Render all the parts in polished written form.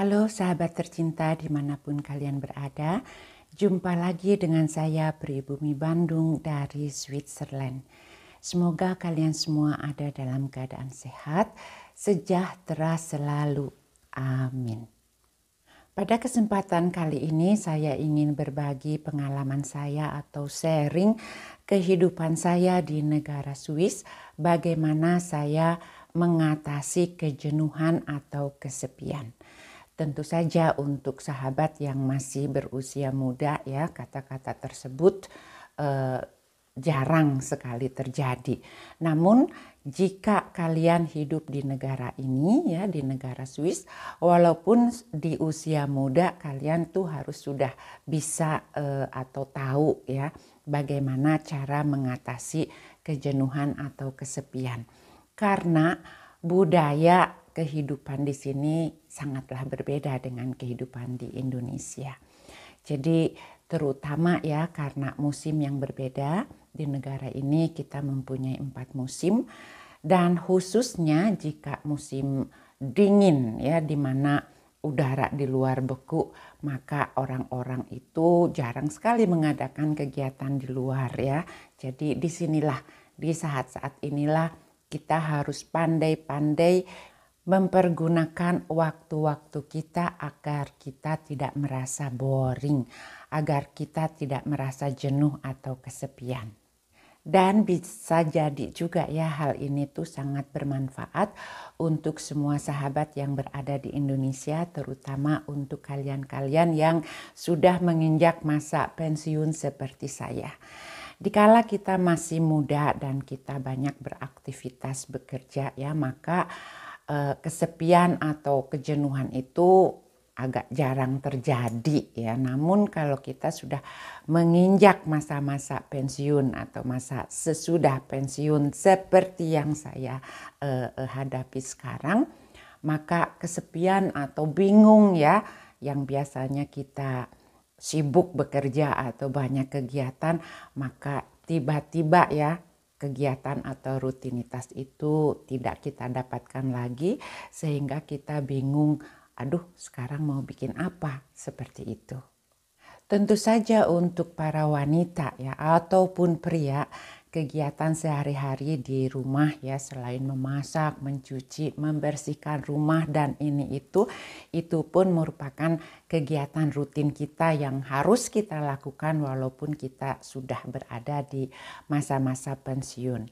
Halo sahabat tercinta dimanapun kalian berada, jumpa lagi dengan saya Pribumi Bandung dari Switzerland. Semoga kalian semua ada dalam keadaan sehat, sejahtera selalu. Amin. Pada kesempatan kali ini saya ingin berbagi pengalaman saya atau sharing kehidupan saya di negara Swiss, bagaimana saya mengatasi kejenuhan atau kesepian. Tentu saja untuk sahabat yang masih berusia muda ya, kata-kata tersebut jarang sekali terjadi. Namun jika kalian hidup di negara ini ya, di negara Swiss, walaupun di usia muda kalian tuh harus sudah bisa atau tahu ya bagaimana cara mengatasi kejenuhan atau kesepian. Karena budaya kehidupan di sini sangatlah berbeda dengan kehidupan di Indonesia. Jadi terutama ya karena musim yang berbeda, di negara ini kita mempunyai 4 musim dan khususnya jika musim dingin ya, di mana udara di luar beku, maka orang-orang itu jarang sekali mengadakan kegiatan di luar ya. Jadi disinilah, di saat-saat inilah kita harus pandai-pandai mempergunakan waktu-waktu kita agar kita tidak merasa boring, agar kita tidak merasa jenuh atau kesepian. Dan bisa jadi juga ya hal ini tuh sangat bermanfaat untuk semua sahabat yang berada di Indonesia, terutama untuk kalian-kalian yang sudah menginjak masa pensiun seperti saya. Dikala kita masih muda dan kita banyak beraktivitas bekerja ya, maka kesepian atau kejenuhan itu agak jarang terjadi ya. Namun kalau kita sudah menginjak masa-masa pensiun atau masa sesudah pensiun seperti yang saya hadapi sekarang, maka kesepian atau bingung ya, yang biasanya kita sibuk bekerja atau banyak kegiatan, maka tiba-tiba ya kegiatan atau rutinitas itu tidak kita dapatkan lagi, sehingga kita bingung, aduh sekarang mau bikin apa, seperti itu. Tentu saja untuk para wanita ya ataupun pria, kegiatan sehari-hari di rumah ya, selain memasak, mencuci, membersihkan rumah dan ini itu pun merupakan kegiatan rutin kita yang harus kita lakukan walaupun kita sudah berada di masa-masa pensiun.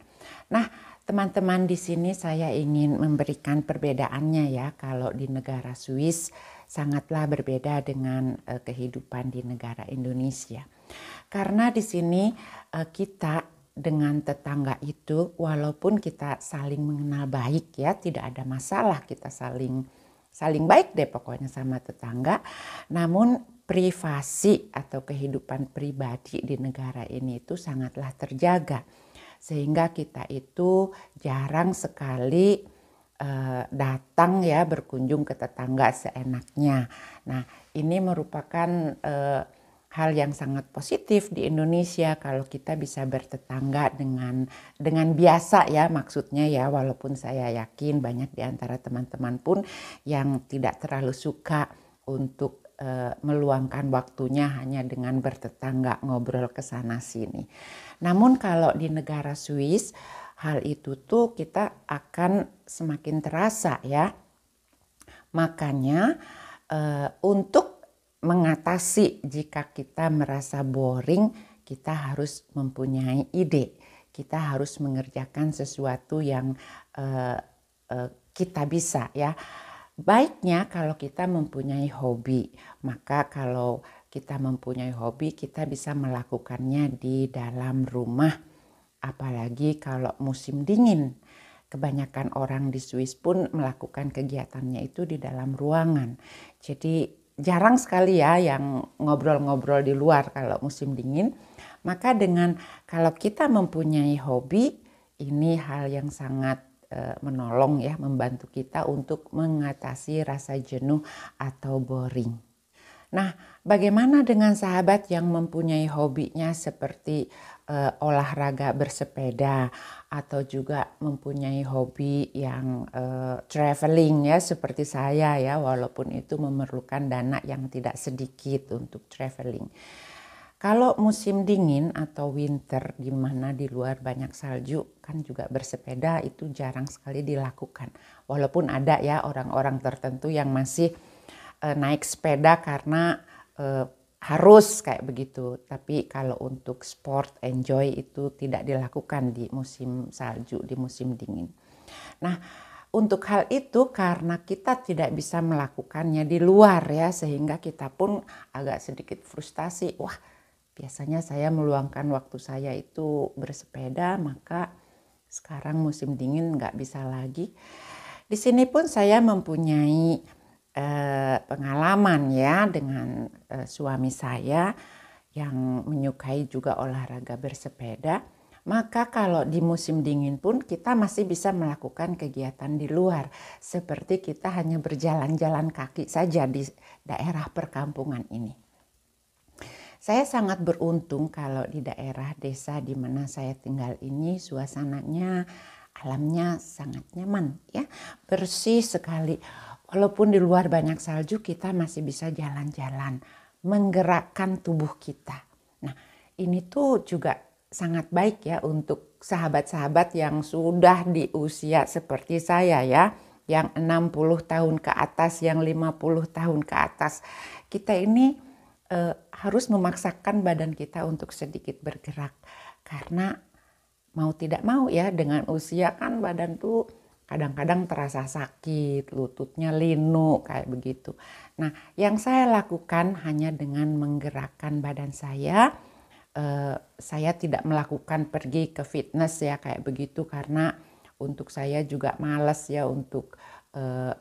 Nah, teman-teman, di sini saya ingin memberikan perbedaannya ya. Kalau di negara Swiss sangatlah berbeda dengan kehidupan di negara Indonesia. Karena di sini kita dengan tetangga itu walaupun kita saling mengenal baik ya, tidak ada masalah, kita saling baik deh pokoknya sama tetangga. Namun privasi atau kehidupan pribadi di negara ini itu sangatlah terjaga. Sehingga kita itu jarang sekali datang ya berkunjung ke tetangga seenaknya. Nah, ini merupakan hal yang sangat positif di Indonesia kalau kita bisa bertetangga dengan biasa ya, maksudnya ya, walaupun saya yakin banyak di antara teman-teman pun yang tidak terlalu suka untuk meluangkan waktunya hanya dengan bertetangga, ngobrol ke sana sini. Namun kalau di negara Swiss hal itu tuh kita akan semakin terasa ya. Makanya untuk mengatasi jika kita merasa boring, kita harus mempunyai ide. Kita harus mengerjakan sesuatu yang kita bisa ya. Baiknya kalau kita mempunyai hobi, maka kalau kita mempunyai hobi, kita bisa melakukannya di dalam rumah. Apalagi kalau musim dingin. Kebanyakan orang di Swiss pun melakukan kegiatannya itu di dalam ruangan. Jadi jarang sekali ya yang ngobrol-ngobrol di luar kalau musim dingin. Maka kalau kita mempunyai hobi, ini hal yang sangat menolong ya, membantu kita untuk mengatasi rasa jenuh atau boring. Nah, bagaimana dengan sahabat yang mempunyai hobinya seperti olahraga bersepeda atau juga mempunyai hobi yang traveling ya seperti saya ya, walaupun itu memerlukan dana yang tidak sedikit untuk traveling. Kalau musim dingin atau winter di mana di luar banyak salju kan juga bersepeda itu jarang sekali dilakukan. Walaupun ada ya orang-orang tertentu yang masih naik sepeda karena harus kayak begitu. Tapi kalau untuk sport enjoy itu tidak dilakukan di musim salju, di musim dingin. Nah, untuk hal itu karena kita tidak bisa melakukannya di luar ya, sehingga kita pun agak sedikit frustasi. Wah, biasanya saya meluangkan waktu saya itu bersepeda, maka sekarang musim dingin nggak bisa lagi. Di sini pun saya mempunyai pengalaman ya dengan suami saya yang menyukai juga olahraga bersepeda. Maka kalau di musim dingin pun kita masih bisa melakukan kegiatan di luar. Seperti kita hanya berjalan-jalan kaki saja di daerah perkampungan ini. Saya sangat beruntung kalau di daerah desa di mana saya tinggal ini suasananya, alamnya sangat nyaman ya, bersih sekali. Walaupun di luar banyak salju kita masih bisa jalan-jalan, menggerakkan tubuh kita. Nah, ini tuh juga sangat baik ya untuk sahabat-sahabat yang sudah di usia seperti saya ya, yang 60 tahun ke atas, yang 50 tahun ke atas. Kita ini harus memaksakan badan kita untuk sedikit bergerak karena mau tidak mau ya dengan usia kan badan tuh kadang-kadang terasa sakit, lututnya linu kayak begitu. Nah, yang saya lakukan hanya dengan menggerakkan badan saya tidak melakukan pergi ke fitness ya kayak begitu karena untuk saya juga malas ya untuk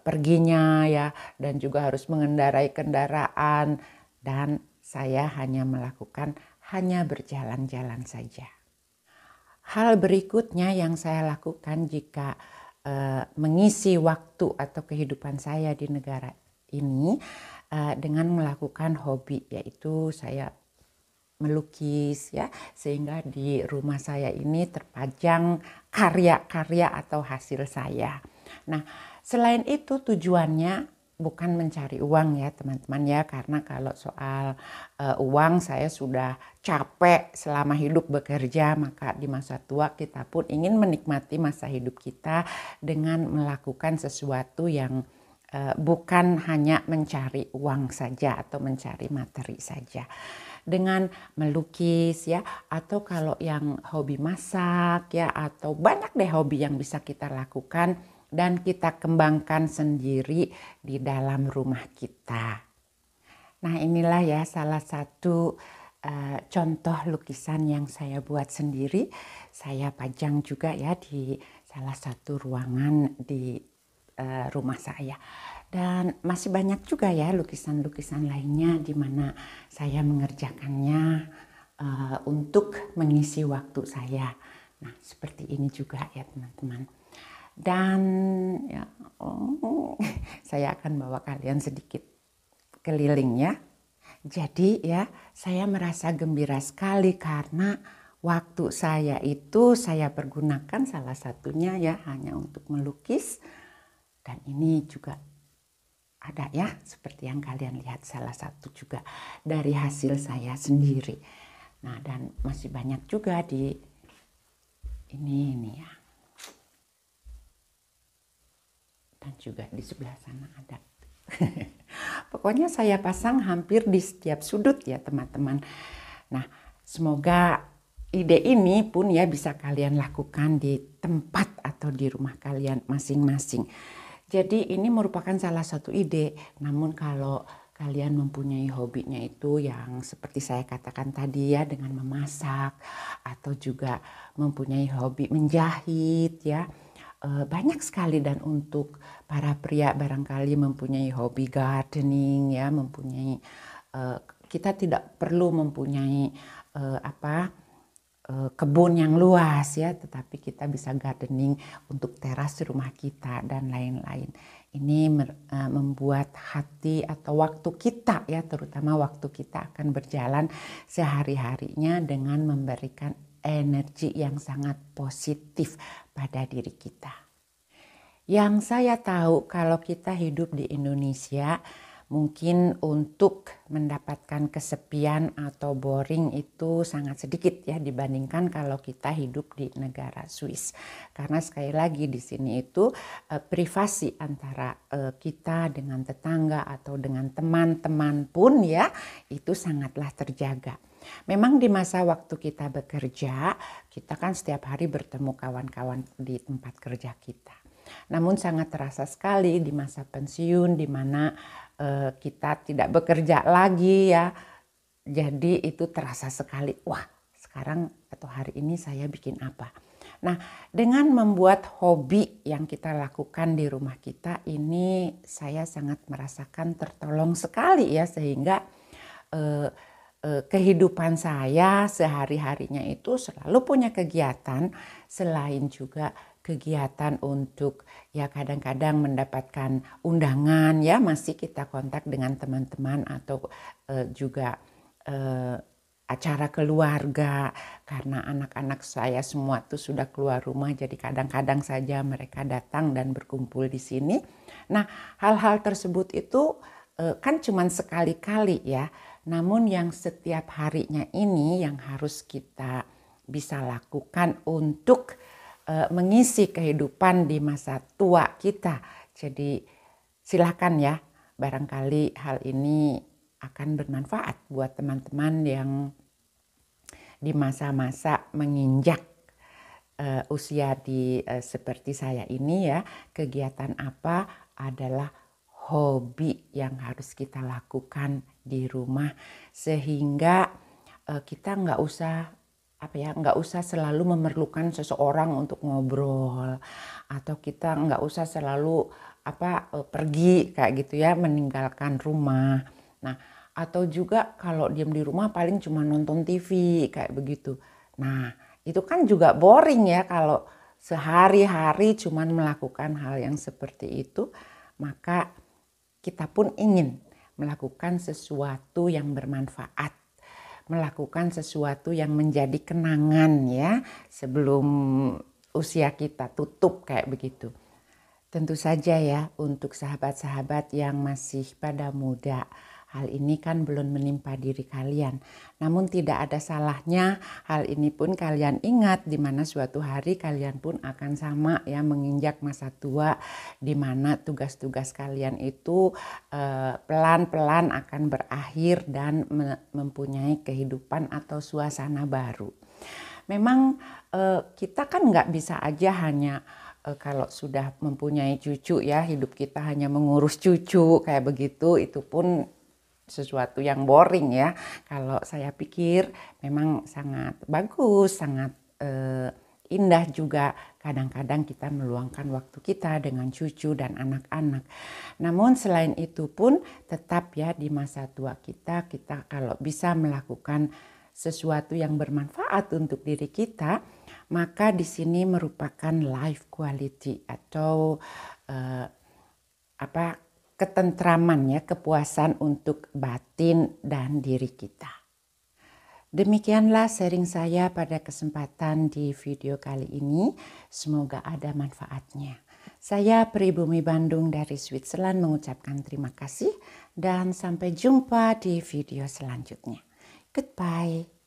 perginya ya, dan juga harus mengendarai kendaraan. Dan saya hanya berjalan-jalan saja. Hal berikutnya yang saya lakukan jika mengisi waktu atau kehidupan saya di negara ini dengan melakukan hobi, yaitu saya melukis ya, sehingga di rumah saya ini terpajang karya-karya atau hasil saya. Nah, selain itu tujuannya bukan mencari uang ya teman-teman ya, karena kalau soal uang saya sudah capek selama hidup bekerja, maka di masa tua kita pun ingin menikmati masa hidup kita dengan melakukan sesuatu yang bukan hanya mencari uang saja atau mencari materi saja. Dengan melukis ya, atau kalau yang hobi masak ya, atau banyak deh hobi yang bisa kita lakukan dan kita kembangkan sendiri di dalam rumah kita. Nah, inilah ya salah satu contoh lukisan yang saya buat sendiri. Saya pajang juga ya di salah satu ruangan di rumah saya. Dan masih banyak juga ya lukisan-lukisan lainnya di mana saya mengerjakannya untuk mengisi waktu saya. Nah, seperti ini juga ya teman-teman. Dan ya, saya akan bawa kalian sedikit keliling ya. Jadi ya, saya merasa gembira sekali karena waktu saya itu saya pergunakan salah satunya ya hanya untuk melukis. Dan ini juga ada ya, seperti yang kalian lihat, salah satu juga dari hasil saya sendiri. Nah, dan masih banyak juga di ini ya. Dan juga di sebelah sana ada. Pokoknya saya pasang hampir di setiap sudut ya teman-teman. Nah, semoga ide ini pun ya bisa kalian lakukan di tempat atau di rumah kalian masing-masing. Jadi ini merupakan salah satu ide, namun kalau kalian mempunyai hobinya itu yang seperti saya katakan tadi ya, dengan memasak atau juga mempunyai hobi menjahit ya, banyak sekali. Dan untuk para pria barangkali mempunyai hobi gardening ya, kita tidak perlu mempunyai kebun yang luas ya, tetapi kita bisa gardening untuk teras rumah kita dan lain-lain. Ini membuat hati atau waktu kita ya, terutama waktu kita akan berjalan sehari-harinya dengan memberikan energi yang sangat positif pada diri kita. Yang saya tahu kalau kita hidup di Indonesia, mungkin untuk mendapatkan kesepian atau boring itu sangat sedikit ya dibandingkan kalau kita hidup di negara Swiss. Karena sekali lagi di sini itu privasi antara kita dengan tetangga atau dengan teman-teman pun ya itu sangatlah terjaga. Memang di masa waktu kita bekerja, kita kan setiap hari bertemu kawan-kawan di tempat kerja kita. Namun sangat terasa sekali di masa pensiun di mana kita tidak bekerja lagi ya. Jadi itu terasa sekali, wah sekarang atau hari ini saya bikin apa. Nah, dengan membuat hobi yang kita lakukan di rumah kita ini saya sangat merasakan tertolong sekali ya, sehingga kehidupan saya sehari-harinya itu selalu punya kegiatan selain juga kegiatan untuk ya kadang-kadang mendapatkan undangan ya, masih kita kontak dengan teman-teman atau juga acara keluarga karena anak-anak saya semua tuh sudah keluar rumah, jadi kadang-kadang saja mereka datang dan berkumpul di sini. Nah, hal-hal tersebut itu kan cuman sekali-kali ya, namun yang setiap harinya ini yang harus kita bisa lakukan untuk mengisi kehidupan di masa tua kita. Jadi silakan ya, barangkali hal ini akan bermanfaat buat teman-teman yang di masa-masa menginjak usia seperti saya ini ya. Kegiatan apa adalah hobi yang harus kita lakukan di rumah sehingga kita nggak usah selalu memerlukan seseorang untuk ngobrol, atau kita nggak usah selalu pergi kayak gitu ya, meninggalkan rumah. Nah, atau juga kalau diam di rumah paling cuma nonton TV kayak begitu. Nah, itu kan juga boring ya kalau sehari-hari cuma melakukan hal yang seperti itu. Maka kita pun ingin melakukan sesuatu yang bermanfaat, melakukan sesuatu yang menjadi kenangan ya sebelum usia kita tutup kayak begitu. Tentu saja ya untuk sahabat-sahabat yang masih pada muda, hal ini kan belum menimpa diri kalian. Namun tidak ada salahnya hal ini pun kalian ingat, di mana suatu hari kalian pun akan sama ya menginjak masa tua, di mana tugas-tugas kalian itu pelan-pelan akan berakhir dan mempunyai kehidupan atau suasana baru. Memang kita kan nggak bisa aja hanya kalau sudah mempunyai cucu ya, hidup kita hanya mengurus cucu kayak begitu, itu pun sesuatu yang boring ya. Kalau saya pikir memang sangat bagus, sangat indah juga kadang-kadang kita meluangkan waktu kita dengan cucu dan anak-anak. Namun selain itu pun tetap ya di masa tua kita kalau bisa melakukan sesuatu yang bermanfaat untuk diri kita, maka di sini merupakan life quality atau ketentraman ya, kepuasan untuk batin dan diri kita. Demikianlah sharing saya pada kesempatan di video kali ini. Semoga ada manfaatnya. Saya Pribumi Bandung dari Switzerland mengucapkan terima kasih dan sampai jumpa di video selanjutnya. Goodbye.